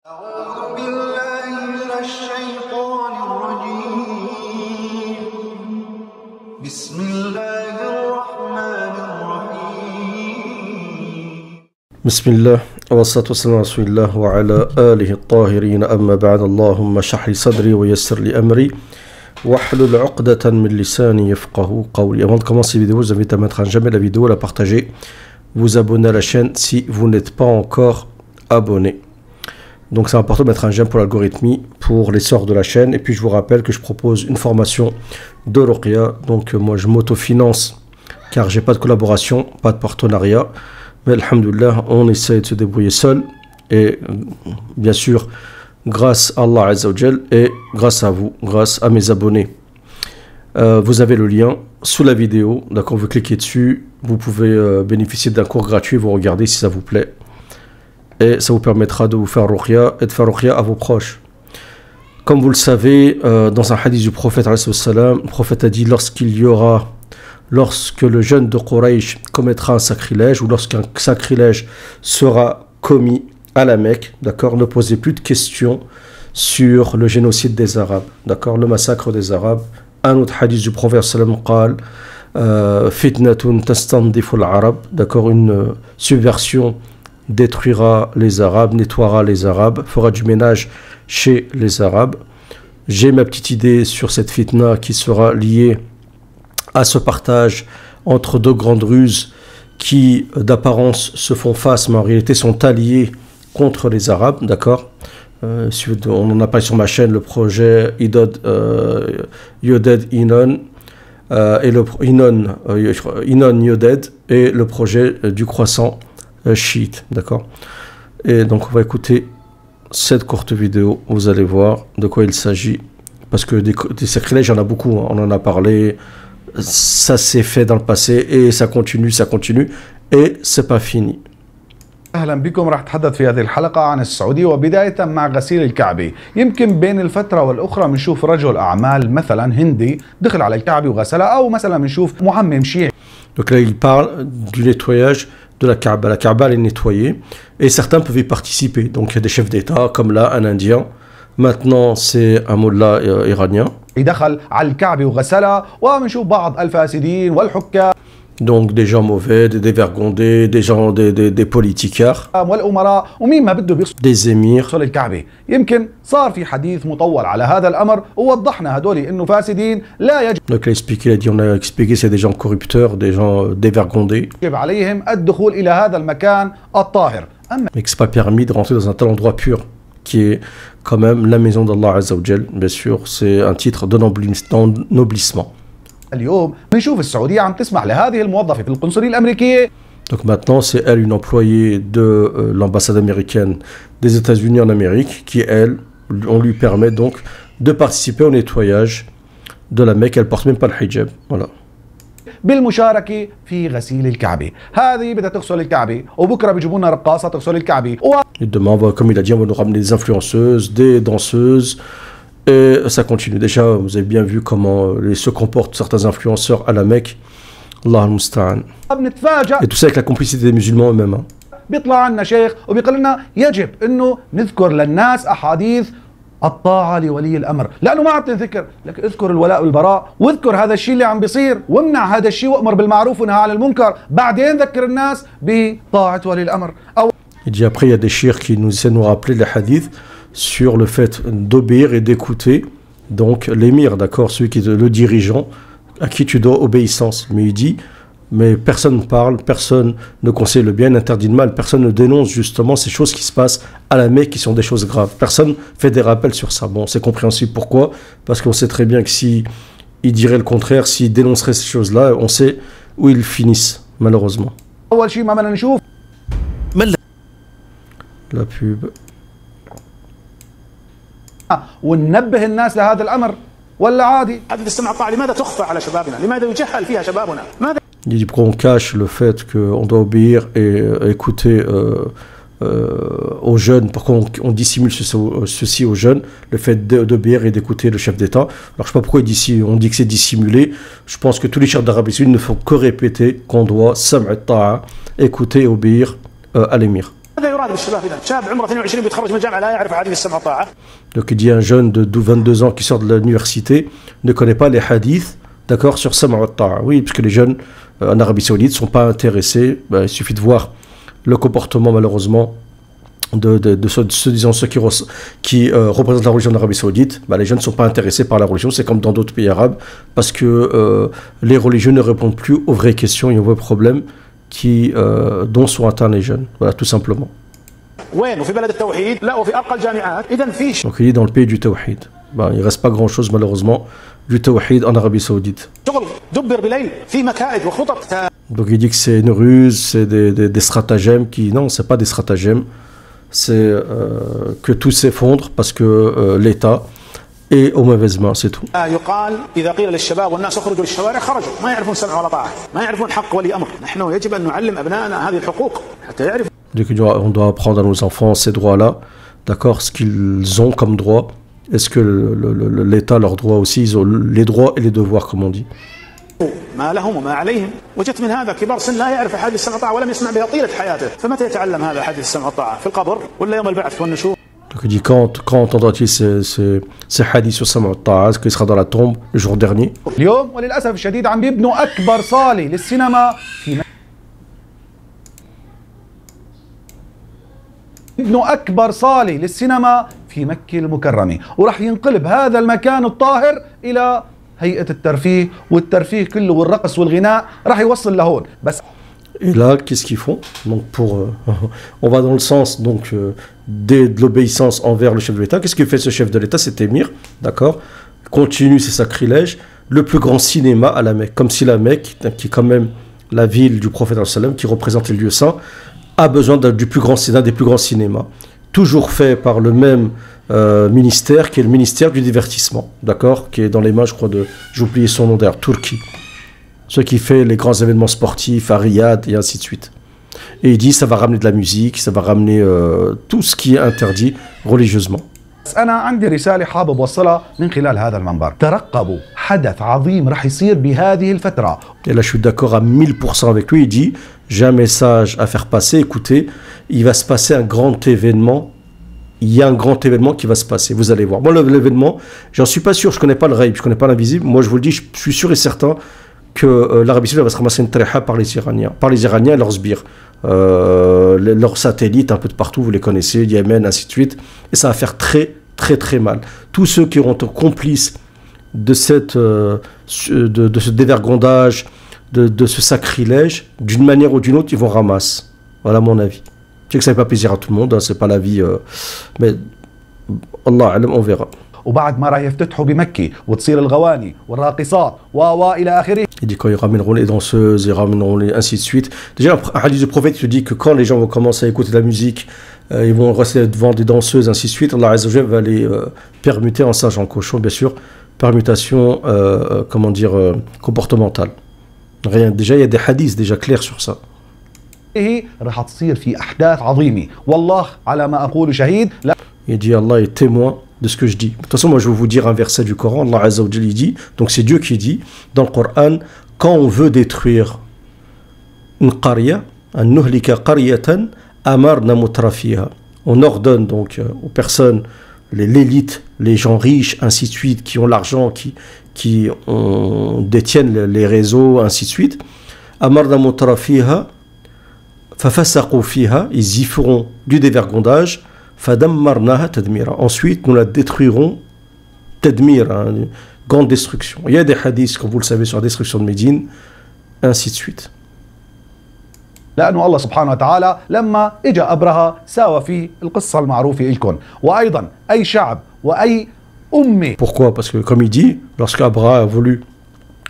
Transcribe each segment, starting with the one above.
أعوذ بالله من الشيطان الرجيم بسم الله الرحمن الرحيم بسم الله والصلاة والسلام على رسول الله وعلى آله الطاهرين أما بعد اللهم اشرح لي صدري ويسر لي أمري واحلل عقدة من لساني يفقهوا قولي. Avant de commencer la vidéo, je vous invite à mettre un j'aime la vidéo, la partager, vous abonner à la chaîne si vous n'êtes pas encore abonné. Donc c'est important de mettre un j'aime pour l'algorithmie, pour l'essor de la chaîne. Et puis je vous rappelle que je propose une formation de Ruqya. Donc moi je m'autofinance car j'ai pas de collaboration, pas de partenariat. Mais alhamdoulilah, on essaie de se débrouiller seul. Et bien sûr, grâce à Allah Azza wa Jal et grâce à vous, grâce à mes abonnés. Vous avez le lien sous la vidéo. D'accord, vous cliquez dessus. Vous pouvez bénéficier d'un cours gratuit. Vous regardez si ça vous plaît. Et ça vous permettra de vous faire ruqya et de faire ruqya à vos proches. Comme vous le savez, dans un hadith du prophète, le prophète a dit lorsque le jeune de Quraysh commettra un sacrilège ou lorsqu'un sacrilège sera commis à la Mecque, d'accord, ne posez plus de questions sur le génocide des Arabes, d'accord, le massacre des Arabes. Un autre hadith du prophète qal fitnatun tastandifu al-arab, d'accord, une subversion détruira les Arabes, nettoiera les Arabes, fera du ménage chez les Arabes. J'ai ma petite idée sur cette fitna qui sera liée à ce partage entre deux grandes ruses qui d'apparence se font face mais en réalité sont alliés contre les Arabes, d'accord. On en a parlé sur ma chaîne, le projet Idod Yoded Inon et le Inon Yoded et le projet du croissant chiite, d'accord. Et donc on va écouter cette courte vidéo, vous allez voir de quoi il s'agit, parce que des sacrilèges, il y en a beaucoup, hein. On en a parlé, ça s'est fait dans le passé et ça continue et c'est pas fini. اهلا بكم. راح اتحدث في هذه الحلقه عن السعوديه وبدايه مع غسيل الكعبه. يمكن بين الفتره والاخرى بنشوف رجل اعمال مثلا هندي دخل على الكعبه وغسلها او مثلا بنشوف محمم شيعي. Donc là il parle du nettoyage de la Kaaba. La Kaaba elle est nettoyée et certains peuvent y participer. Donc il y a des chefs d'État comme là un Indien. Maintenant c'est un mullah iranien. دخل على الكعبه وغسلها وبنشوف بعض الفاسدين والحكام. Donc des gens mauvais, des dévergondés, des gens des politicards, والامراء ومين ما بده des émirs. بيغسل الكعبه. يمكن صار في حديث مطول على هذا الامر ووضحنا هدول انه فاسدين لا يجب. Donc là on a expliqué c'est des gens corrupteurs, des gens dévergondés. يجب عليهم الدخول الى هذا المكان الطاهر. Mais que c'est pas permis de rentrer dans un tel endroit pur qui est quand même la maison d'Allah Azza wa Jal. Bien sûr, c'est un titre d'ennoblissement. اليوم بنشوف السعوديه عم تسمح لهذه الموظفه في القنصليه الامريكيه. Donc maintenant, c'est elle, une employée de l'ambassade américaine des États-Unis en Amérique, qui elle, on lui permet donc de participer au nettoyage de la Mecque. Elle porte même pas le hijab, voilà. بالمشاركه في غسيل الكعبه. هذه بدها تغسل الكعبه وبكره بيجيبوا لنا رقاصه تغسل الكعبه. Et demain, comme il a dit, on va nous ramener des influenceuses, des danseuses. Et ça continue. Déjà, vous avez bien vu comment se comportent certains influenceurs à la Mecque. Allah al-Musta'an. Et tout ça avec la complicité des musulmans eux-mêmes. Hein. بيطلع عنا شيخ وبيقول لنا يجب انه نذكر للناس احاديث الطاعه لولي الامر، لانه ما عم تنذكر، لك اذكر الولاء والبراء واذكر هذا الشيء اللي عم بيصير وامنع هذا الشيء وامر بالمعروف ونهى عن المنكر، بعدين ذكر الناس بطاعه ولي الامر. او Il dit après il y a des chiites qui nous essaient de nous rappeler les hadiths sur le fait d'obéir et d'écouter donc l'émir, d'accord, celui qui est le dirigeant, à qui tu dois obéissance. Mais il dit, mais personne ne parle, personne ne conseille le bien, n'interdit le mal, personne ne dénonce justement ces choses qui se passent à la Mecque qui sont des choses graves. Personne fait des rappels sur ça. Bon, c'est compréhensible. Pourquoi? Parce qu'on sait très bien que si il dirait le contraire, s'il dénoncerait ces choses-là, on sait où ils finissent, malheureusement. اول شيء ما بدنا نشوف La pub. وننبه الناس لهذا الامر ولا عادي؟ عدد السمع والطاعة لماذا تخفى على شبابنا؟ لماذا يجهل فيها شبابنا؟ ماذا؟ Il dit pourquoi on cache le fait qu'on doit obéir et écouter aux jeunes, pourquoi on dissimule ceci aux jeunes, le fait d'obéir et d'écouter le chef d'État. Alors je ne sais pas pourquoi on dit que c'est dissimulé. Je pense que tous les chefs d'Arabie Saoudite ne font que répéter qu'on doit sam'a ta'a, écouter et obéir à l'émir. يراد نماذج الشباب اذا شاب عمره 22 بيتخرج من الجامعه لا يعرف احاديث السمع والطاعه. Donc il dit un jeune de 22 ans qui sort de l'université ne connaît pas les hadiths, d'accord, sur Sam'a wa Ta'a. Oui, parce que les jeunes en Arabie Saoudite ne sont pas intéressés. Ben, il suffit de voir le comportement malheureusement de ceux qui représentent la religion en Arabie Saoudite. Ben, les jeunes ne sont pas intéressés par la religion, c'est comme dans d'autres pays arabes, parce que les religieux ne répondent plus aux vraies questions et aux vrais problèmes dont sont atteints les jeunes. Voilà, tout simplement. Donc il est dans le pays du Tawhid. Ben, il ne reste pas grand-chose malheureusement du Tawhid en Arabie Saoudite. Donc il dit que c'est une ruse, c'est des stratagèmes qui... Non, ce n'est pas des stratagèmes, c'est que tout s'effondre parce que l'État est aux mauvaises mains, c'est tout. On doit apprendre à nos enfants ces droits-là, d'accord, ce qu'ils ont comme droit, est-ce que l'État leur doit aussi, ils ont les droits et les devoiurs, comme on dit. ما لهم وما عليهم وجدت من هذا كبار سن لا يعرف احاديث السمع والطاعه ولم يسمع بها طيله حياته فمتى يتعلم هذا احاديث السمع والطاعه في القبر ولا يوم البعث والنشور. Donc il dit quand entendra-t-il ces hadiths sur Sam'a wa Ta'a, est-ce qu'il sera dans la tombe le jour dernier. اليوم وللاسف الشديد عم بيبنوا اكبر صاله للسينما في أكبر صالة للسينما في مكة المكرمة وراح ينقلب هذا المكان الطاهر إلى هيئة الترفيه والترفيه كله والرقص والغناء راح يوصل لهون بس. Et là, qu'est-ce qu'ils font? Donc on va dans le sens donc de l'obéissance envers le chef de l'État. Qu'est-ce que fait ce chef de l'État, cet émir? D'accord? Continue ses sacrilèges. Le plus grand cinéma à la Mecque, comme si la Mecque, qui est quand même la ville du prophète sallam, qui représente le lieu saint, a besoin du plus grand cinéma, des plus grands cinémas. Toujours fait par le même ministère, qui est le ministère du divertissement, d'accord, qui est dans les mains, je crois, j'ai oublié son nom d'ailleurs, Turquie. Ce qui fait les grands événements sportifs à Riyad et ainsi de suite. Et il dit ça va ramener de la musique, ça va ramener tout ce qui est interdit religieusement. أنا عندي رسالة حابب أوصلها من خلال هذا المنبر. ترقبوا حدث عظيم رح يصير بهذه الفترة. Et là je suis d'accord à 1000% avec lui, il dit j'ai un message à faire passer, écoutez, il va se passer un grand événement. Il y a un grand événement qui va se passer, vous allez voir. Moi l'événement, j'en suis pas sûr, je connais pas le ghaib, je connais pas l'invisible. Moi je vous le dis, je suis sûr et certain que l'Arabie Saoudite va se ramasser une tréha par les Iraniens et leurs sbires. Leurs satellites un peu de partout, vous les connaissez, Yémen, ainsi de suite, et ça va faire très très très mal. Tous ceux qui auront été complices de ce dévergondage, de ce sacrilège, d'une manière ou d'une autre, ils vont ramasser. Voilà mon avis. Je sais que ça ne fait pas plaisir à tout le monde, hein, c'est pas la vie, mais Allah alam, on verra. وبعد ما راح يفتتحوا بمكة وتصير الغواني والراقصات إلى آخره. Il dit quand ils ramèneront les danseuses, ils ramèneront les ainsi de suite. Déjà, un hadith du prophète te dit que quand les gens vont commencer à écouter de la musique, ils vont rester devant des danseuses, ainsi de suite. Allah Azza wa Jalla va les permuter en singe, en cochon, bien sûr. Permutation, comment dire, comportementale. Rien. Déjà, il y a des hadiths déjà clairs sur ça. راح تصير في أحداث عظيمة والله على ما أقول شهيد. Il dit Allah est témoin de ce que je dis. De toute façon, moi je vais vous dire un verset du Coran. Allah Azza wa Jalla dit, donc c'est Dieu qui dit dans le Coran, quand on veut détruire une qarya, an nuhlika qaryatan amarna mutrafiha. On ordonne donc aux personnes, l'élite, les gens riches, ainsi de suite, qui ont l'argent, qui détiennent les réseaux, ainsi de suite. Amarna mutrafiha, fafasaqu fiha, ils y feront du dévergondage. Ensuite, nous la détruirons. Tadmir, une grande destruction. Il y a des hadiths, comme vous le savez, sur la destruction de Médine, ainsi de suite. لأنه الله سبحانه وتعالى لما إجا أبرهة ساوى في القصة المعروفة لكم وأيضا أي شعب وأي أمة. Pourquoi? Parce que comme il dit, lorsque Abraha a voulu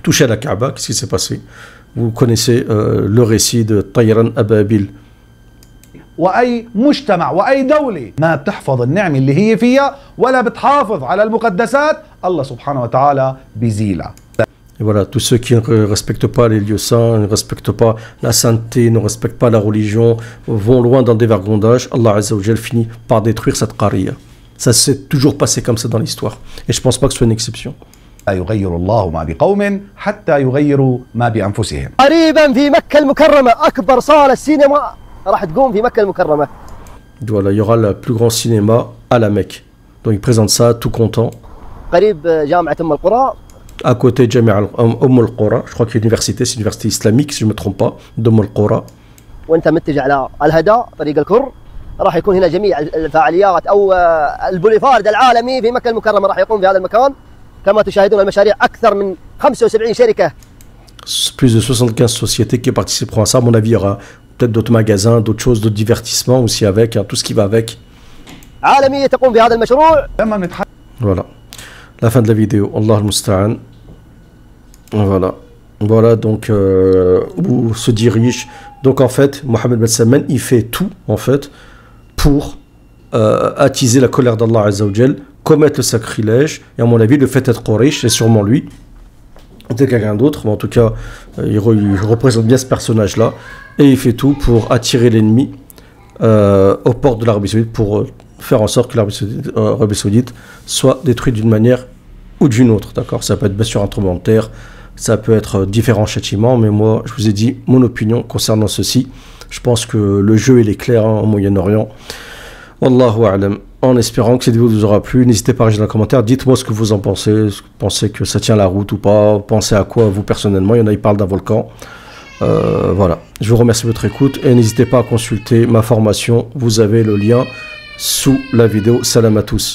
toucher à la Kaaba, qu'est-ce qui s'est passé? Vous connaissez le récit de Tayran Ababil. وأي مجتمع وأي دولة ما بتحفظ النعمة اللي هي فيها ولا بتحافظ على المقدسات الله سبحانه وتعالى بيزيلها. Et voilà, tous ceux qui ne respectent pas les lieux saints, ne respectent pas la sainteté, ne respectent pas la religion, vont loin dans le dévergondage, Allah Azza wa Jal finit par détruire cette qaria. Ça s'est toujours passé comme ça dans l'histoire. Et je ne pense pas que ce soit une exception. لا يغير الله ما بقوم حتى يغيروا ما بأنفسهم. قريبا في مكة المكرمة أكبر صالة السينما راح تقوم في مكة المكرمة. Voilà, il y aura le plus grand cinéma à la Mecque. Donc il présente ça tout content. قريب جامعة أم القرى. À côté de Jamia Umm al-Qura, je crois qu'il y a une université, c'est une université islamique si je ne me trompe pas, d'Umm al-Qura. وأنت متجه على الهدى طريق الكر راح يكون هنا جميع الفعاليات أو البوليفارد العالمي في مكة المكرمة راح يقوم في هذا المكان. كما تشاهدون المشاريع أكثر من 75 شركة. Plus de 75 sociétés qui participeront à ça. À mon avis, il y aura peut-être d'autres magasins, d'autres choses, d'autres divertissements aussi avec, hein, tout ce qui va avec. عالمية تقوم بهذا المشروع. لما بنتحدث Voilà. La fin de la vidéo. Allah al-Musta'an. Voilà. Voilà donc où se dirige. Donc en fait, Mohammed Ben Salman, il fait tout en fait pour attiser la colère d'Allah Azza wa Jal, commettre le sacrilège. Et à mon avis, le fait d'être Quraysh, c'est sûrement lui. Peut-être quelqu'un d'autre, mais en tout cas, il représente bien ce personnage-là. Et il fait tout pour attirer l'ennemi aux portes de l'Arabie Saoudite pour faire en sorte que l'Arabie Saoudite soit détruite d'une manière ou d'une autre. D'accord ? Ça peut être bien sûr un tremblement de terre, ça peut être différents châtiments, mais moi, je vous ai dit mon opinion concernant ceci. Je pense que le jeu, il est clair hein, au Moyen-Orient. Wallahu a'lam. En espérant que cette vidéo vous aura plu, n'hésitez pas à réagir dans les commentaires. Dites-moi ce que vous en pensez. Est-ce que vous pensez que ça tient la route ou pas? Pensez à quoi, vous, personnellement? Il y en a, ils parlent d'un volcan. Voilà. Je vous remercie de votre écoute et n'hésitez pas à consulter ma formation. Vous avez le lien sous la vidéo. Salam à tous.